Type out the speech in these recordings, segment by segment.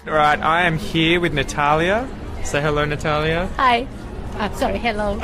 Right, I am here with Natalia. Say hello, Natalia. Hi. I'm sorry, hello.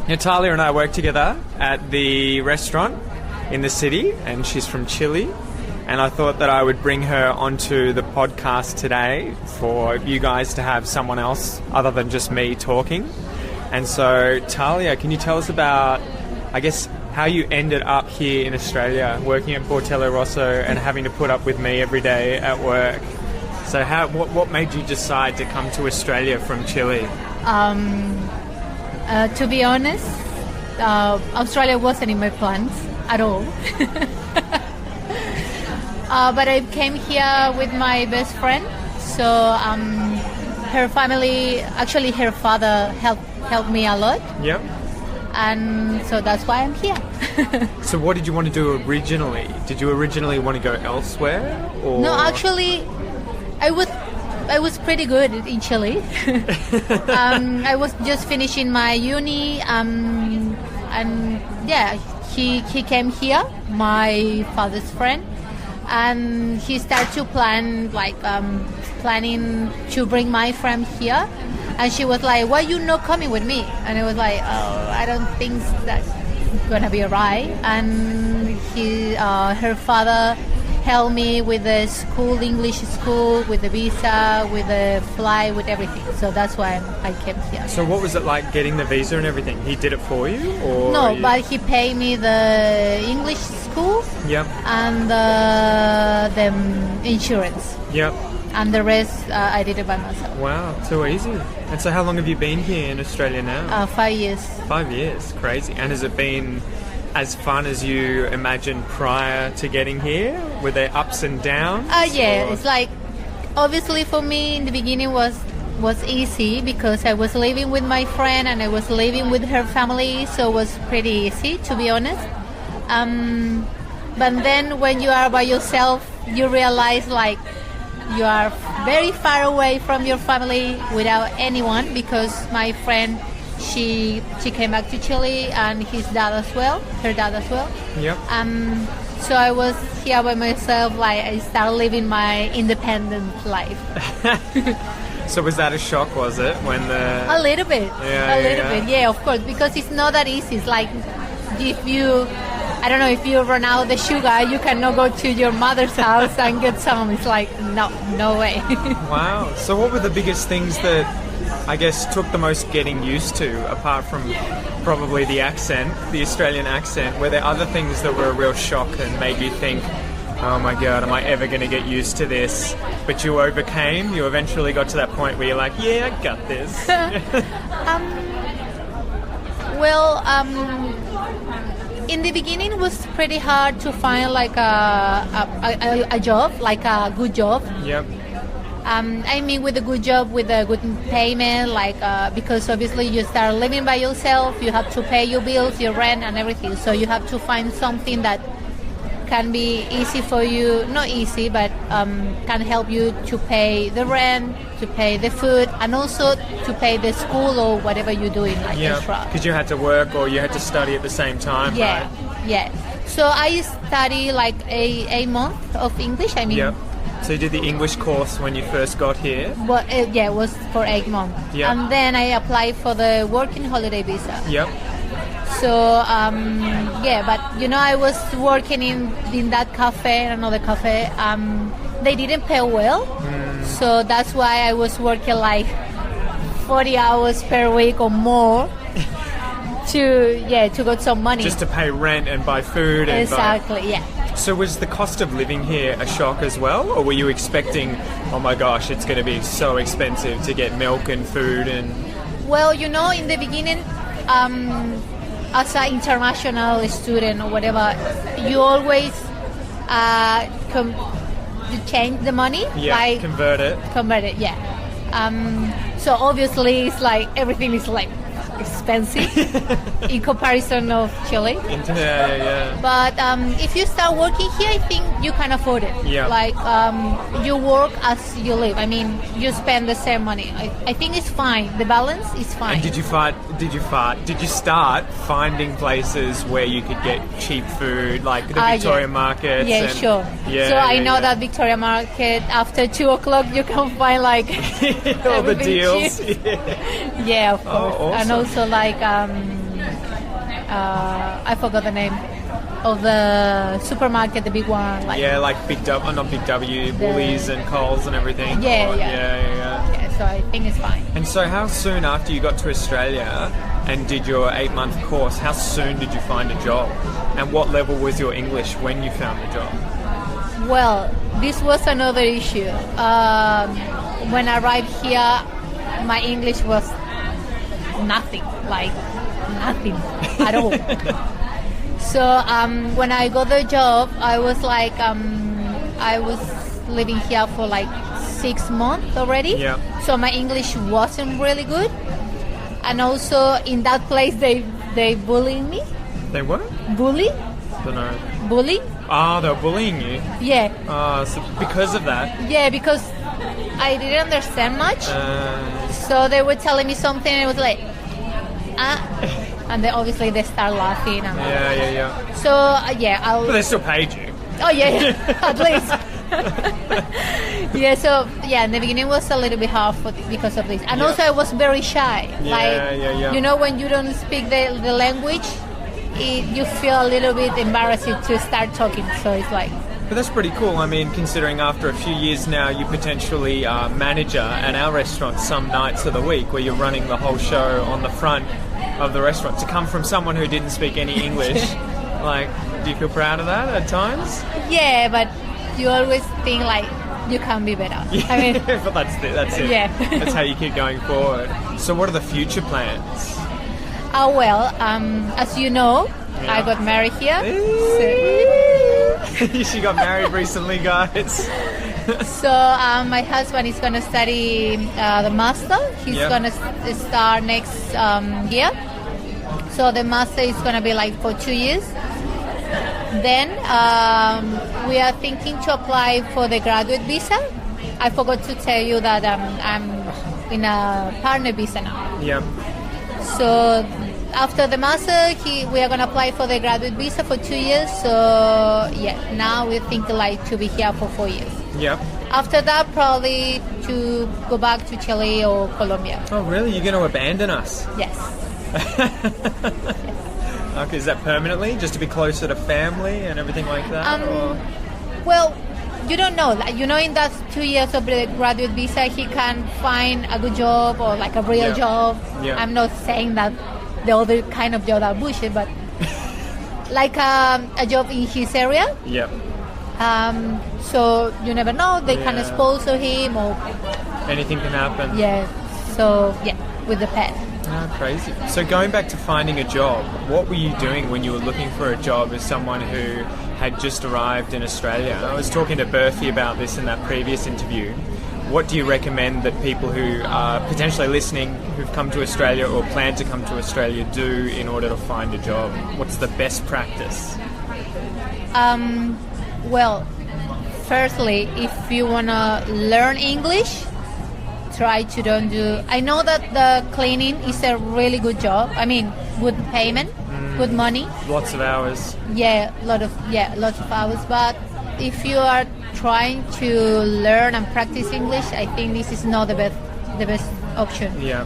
Natalia and I work together at the restaurant in the city, and she's from Chile. And I thought that I would bring her onto the podcast today for you guys to have someone else other than just me talking. And so, Talia, can you tell us about, I guess, how you ended up here in Australia, working at Portello Rosso and having to put up with me every day at work? So what made you decide to come to Australia from Chile? To be honest, Australia wasn't in my plans at all. But I came here with my best friend. So her family, actually her father helped me a lot. Yep. And so that's why I'm here. So what did you want to do originally? Did you originally want to go elsewhere? Or? No, actually, I was pretty good in Chile. I was just finishing my uni, and yeah, he came here, my father's friend, and he started to planning to bring my friend here. And she was like, "Why you not coming with me?" And I was like, "Oh, I don't think that's gonna be alright." And her father helped me with the school, English school, with the visa, with the flight, with everything. So that's why I came here. So what was it like getting the visa and everything? He did it for you, or no? But he paid me the English school. Yep. And the insurance. Yep. And the rest, I did it by myself. Wow, too easy. And so how long have you been here in Australia now? 5 years. 5 years, crazy. And has it been as fun as you imagined prior to getting here? Were there ups and downs? Yeah, it's like, obviously for me in the beginning was easy because I was living with my friend and I was living with her family, so it was pretty easy, to be honest. But then when you are by yourself, you realize like you are very far away from your family without anyone, because my friend, she came back to Chile and her dad as well. Yep. So I was here by myself, like I started living my independent life. So was that a shock, was it? A little bit. Yeah, of course, because it's not that easy. It's like if you run out of the sugar, you cannot go to your mother's house and get some. It's like, no way. Wow. So what were the biggest things that, I guess, took the most getting used to, apart from probably the accent, the Australian accent? Were there other things that were a real shock and made you think, oh my God, am I ever going to get used to this? But you overcame, you eventually got to that point where you're like, yeah, I got this. In the beginning, it was pretty hard to find like a job, like a good job. Yep. I mean, with a good job, with a good payment, because obviously you start living by yourself, you have to pay your bills, your rent, and everything. So you have to find something that can be easy for you, not easy, but can help you to pay the rent, to pay the food, and also to pay the school or whatever you're doing, like extra. Because you had to work or you had to study at the same time, right? Yeah. So I studied like a month of English. I mean. Yep. So you did the English course when you first got here? Well, it was for 8 months. Yep. And then I applied for the working holiday visa. Yep. So, but I was working in that cafe, another cafe. They didn't pay well. So that's why I was working like 40 hours per week or more to get some money. Just to pay rent and buy food. And exactly, yeah. So was the cost of living here a shock as well? Or were you expecting, oh my gosh, it's going to be so expensive to get milk and food? And well, in the beginning, as an international student or whatever, you always you change the money. Yeah, like, convert it, yeah. So obviously it's like everything is like expensive in comparison of Chile. Yeah. But if you start working here, I think you can afford it. Yeah. Like you work as you live. I mean, you spend the same money. I think it's fine. The balance is fine. And did you start finding places where you could get cheap food, like the Victoria markets? Yeah, sure. Yeah, so I know that Victoria Market, after 2 o'clock, you can find like all the deals. Yeah, of course. Oh, awesome. And also like I forgot the name of the supermarket, the big one. Like, like Big W, not Big W, Woolies and Coles and everything. Yeah, so I think it's fine. And so how soon after you got to Australia and did your 8-month course, how soon did you find a job? And what level was your English when you found the job? Well, this was another issue. When I arrived here, my English was nothing at all. So when I got the job, I was like, I was living here for like 6 months already. Yeah. So my English wasn't really good. And also in that place, they bullying me. They what? Bully? Don't know. Bullying? Ah, they were bullying you? Yeah. So because of that? Yeah, because I didn't understand much. So they were telling me something and it was like, and then obviously they start laughing. And Yeah. So, But they still paid you. Oh, yeah, at least. In the beginning was a little bit hard because of this. And also I was very shy. You know, when you don't speak the language, you feel a little bit embarrassed to start talking. So it's like... But that's pretty cool. I mean, considering after a few years now, you potentially are manager at our restaurant some nights of the week where you're running the whole show on the front of the restaurant. To come from someone who didn't speak any English, like, do you feel proud of that at times? Yeah, but you always think, like, you can be better. Yeah, I mean, but that's it. Yeah. That's how you keep going forward. So what are the future plans? As you know, I got married here. She got married recently, guys. So my husband is going to study the master. He's going to start next year. So the master is going to be like for 2 years. Then we are thinking to apply for the graduate visa. I forgot to tell you that I'm in a partner visa now. Yeah. So after the master, we are going to apply for the graduate visa for 2 years. So now we think like to be here for 4 years. Yep. After that, probably to go back to Chile or Colombia. Oh, really? You're going to abandon us? Yes. Okay, is that permanently? Just to be closer to family and everything like that? Well, you don't know. Like, you know, in that 2 years of the graduate visa, he can find a good job or like a real job. Yeah. I'm not saying that the other kind of job are bullshit, but like a job in his area. Yep. So you never know. They can sponsor him or anything can happen. Yeah. So with the pet. Oh, crazy. So going back to finding a job, what were you doing when you were looking for a job as someone who had just arrived in Australia? I was talking to Berthie about this in that previous interview. What do you recommend that people who are potentially listening, who've come to Australia or plan to come to Australia, do in order to find a job? What's the best practice? Well, firstly, if you want to learn English, try to don't do... I know that the cleaning is a really good job. I mean, good payment, good money. Lots of hours. Lots of hours. But if you are trying to learn and practice English, I think this is not the best option. Yeah.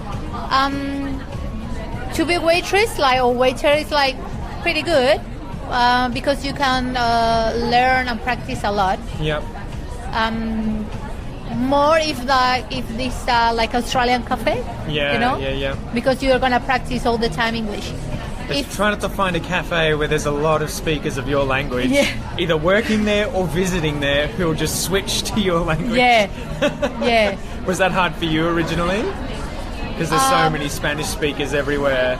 To be waitress or waiter is like pretty good because you can learn and practice a lot. Yep. More if this like Australian cafe. Yeah. You know? Yeah. Because you're gonna practice all the time English. Try not to find a cafe where there's a lot of speakers of your language, either working there or visiting there, who will just switch to your language. Yeah. Was that hard for you originally? Because there's so many Spanish speakers everywhere.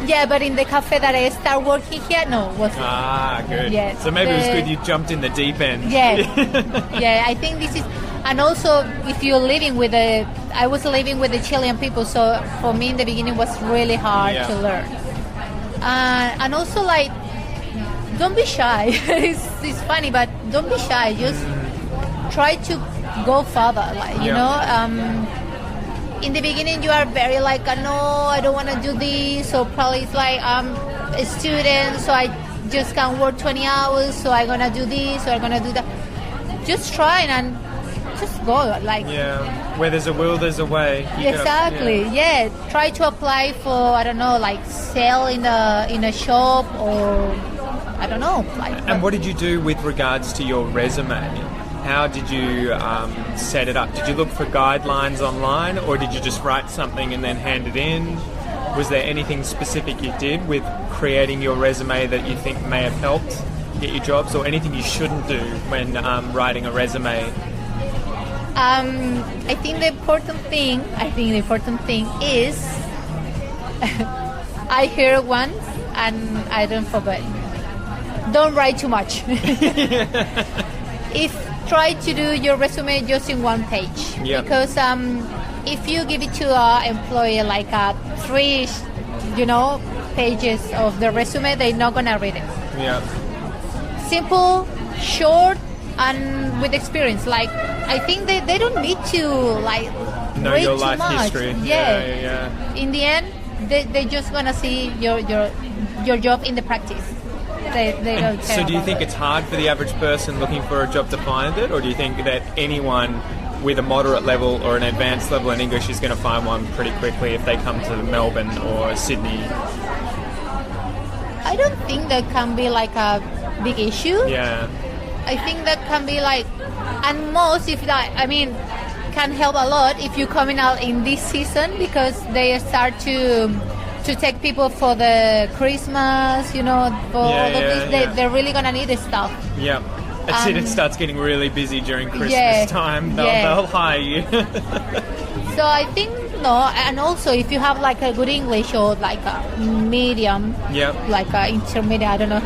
Yeah, but in the cafe that I started working here, no, it wasn't. Ah, good. Yeah, so maybe it was good you jumped in the deep end. Yeah. I think this is... And also, if you're living with I was living with the Chilean people, so for me in the beginning was really hard to learn. And also, like, don't be shy. It's funny, but don't be shy. Just try to go further. Like, you know, in the beginning you are very like, no, I don't want to do this. So probably it's like, I'm a student, so I just can work 20 hours. So I'm gonna do this, or I'm gonna do that. Just try and just go. Like, where there's a will, there's a way. Exactly. Try to apply for, I don't know, like sell in a shop, or I don't know. Like, and what did you do with regards to your resume? How did you set it up? Did you look for guidelines online, or did you just write something and then hand it in? Was there anything specific you did with creating your resume that you think may have helped get you jobs, or anything you shouldn't do when writing a resume? I think the important thing is I hear it once and I don't forget. Don't write too much. Try to do your resume just in one page, because if you give it to an employer like 3, pages of the resume, they're not gonna read it. Simple, short, and with experience. Like, I think they don't need to like know read your too life much. history. In the end, they're just gonna see your job in the practice. They don't care. So do you about think it. it's hard for the average person looking for a job to find it, or do you think that anyone with a moderate level or an advanced level in English is going to find one pretty quickly if they come to Melbourne or Sydney? I don't think that can be like a big issue. I think that can be like, and most, if that, I mean, can help a lot if you're coming out in this season, because they start to take people for the Christmas, for all of this. They're really gonna need this stuff. That's it. It starts getting really busy during Christmas time. They'll hire you. So I think and also if you have like a good English or like a medium, like a intermediate, I don't know.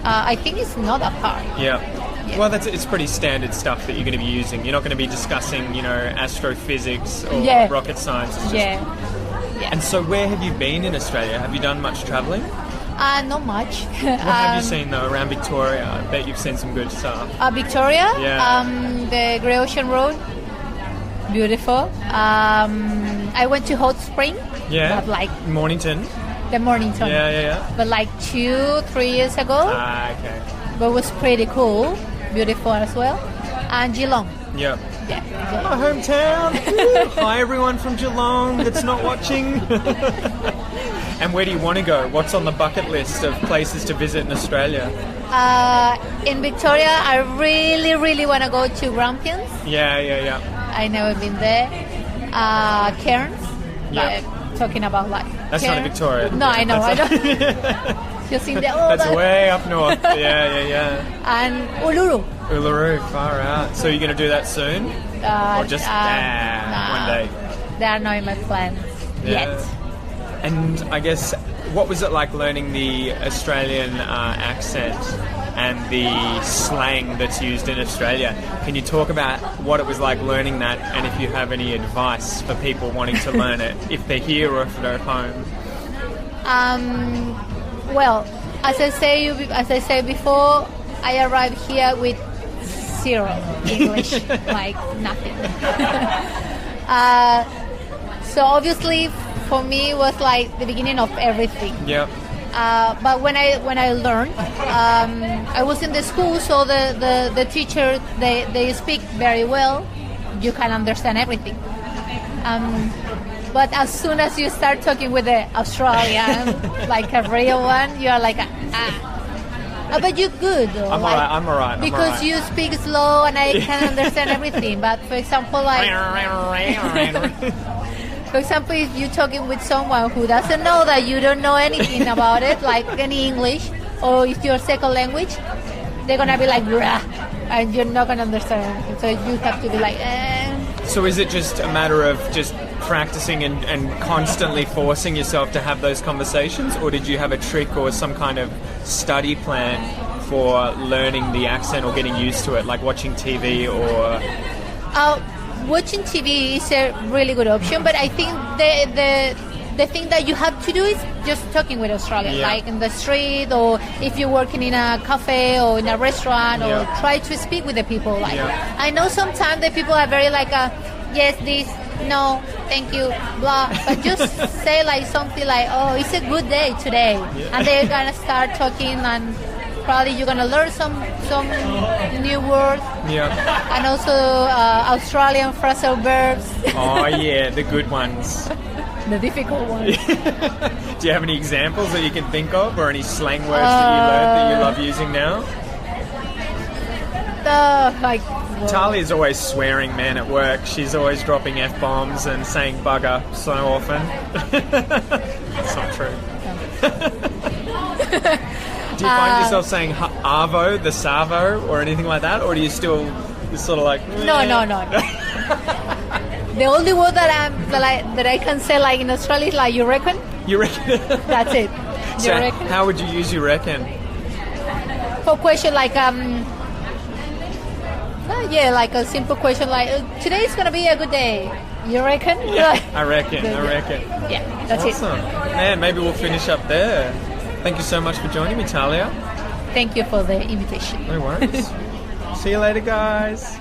I think it's not that hard. Well, it's pretty standard stuff that you're going to be using. You're not going to be discussing, astrophysics or rocket science. And so where have you been in Australia? Have you done much travelling? Not much. What have you seen though around Victoria? I bet you've seen some good stuff. Victoria? The Grey Ocean Road. Beautiful. I went to Hot Spring. But like Mornington. The Mornington. But like 2-3 years ago. Okay. But it was pretty cool. Beautiful as well. And Geelong. My hometown. Hi everyone from Geelong that's not watching. And where do you want to go? What's on the bucket list of places to visit in Australia? In Victoria, I really, really want to go to Grampians. I never been there. Cairns. Talking about like that's Cairns. Not in Victoria. No, I know. Just in there. That's way up north. And Uluru, far out. So you're going to do that soon? Or just one day? They are not in my plans yet. And I guess, what was it like learning the Australian accent and the slang that's used in Australia? Can you talk about what it was like learning that, and if you have any advice for people wanting to learn it, if they're here or if they're at home? Well, as I said before, I arrived here with 0 English, like nothing. So obviously, for me, it was like the beginning of everything. But when I learned, I was in the school, so the teacher, they speak very well. You can understand everything. But as soon as you start talking with the Australian, like a real one, you are like, but you're good. Though, I'm alright. Because you speak slow and I can understand everything. But for example, like... For example, if you're talking with someone who doesn't know that you don't know anything about it, like any English, or it's your second language, they're going to be like, "Rah," and you're not going to understand anything. So you have to be like, So is it just a matter of just practicing and constantly forcing yourself to have those conversations, or did you have a trick or some kind of study plan for learning the accent or getting used to it, like watching TV or Watching TV is a really good option, but I think the thing that you have to do is just talking with Australians, like in the street, or if you're working in a cafe or in a restaurant, or try to speak with the people. Like I know sometimes the people are very like, yes, this, no, thank you, blah. But just say like something like, oh, it's a good day today, and they're gonna start talking, and probably you're gonna learn some new words. Yeah. And also Australian phrasal verbs. Oh yeah, the good ones. The difficult ones. Do you have any examples that you can think of, or any slang words that you learned that you love using now? Talia's always swearing, man, at work. She's always dropping F-bombs and saying bugger so often. That's not true. Do you find yourself saying arvo, the savo, or anything like that? Or do you still sort of like... No. The only word that I can say like in Australia is like, you reckon? You reckon? That's it. You So reckon? how would you use you reckon? For question like, like a simple question like, today's going to be a good day. You reckon? Yeah, I reckon. Yeah, that's awesome. Man, maybe we'll finish up there. Thank you so much for joining me, Talia. Thank you for the invitation. No worries. See you later, guys.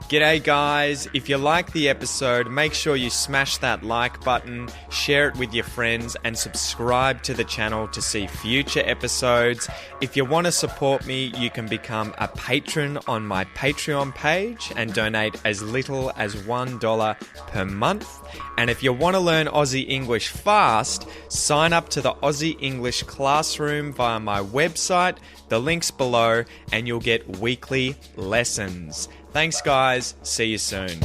G'day guys, if you like the episode, make sure you smash that like button, share it with your friends, and subscribe to the channel to see future episodes. If you want to support me, you can become a patron on my Patreon page and donate as little as $1 per month. And if you want to learn Aussie English fast, sign up to the Aussie English Classroom via my website, the link's below, and you'll get weekly lessons. Thanks guys, see you soon.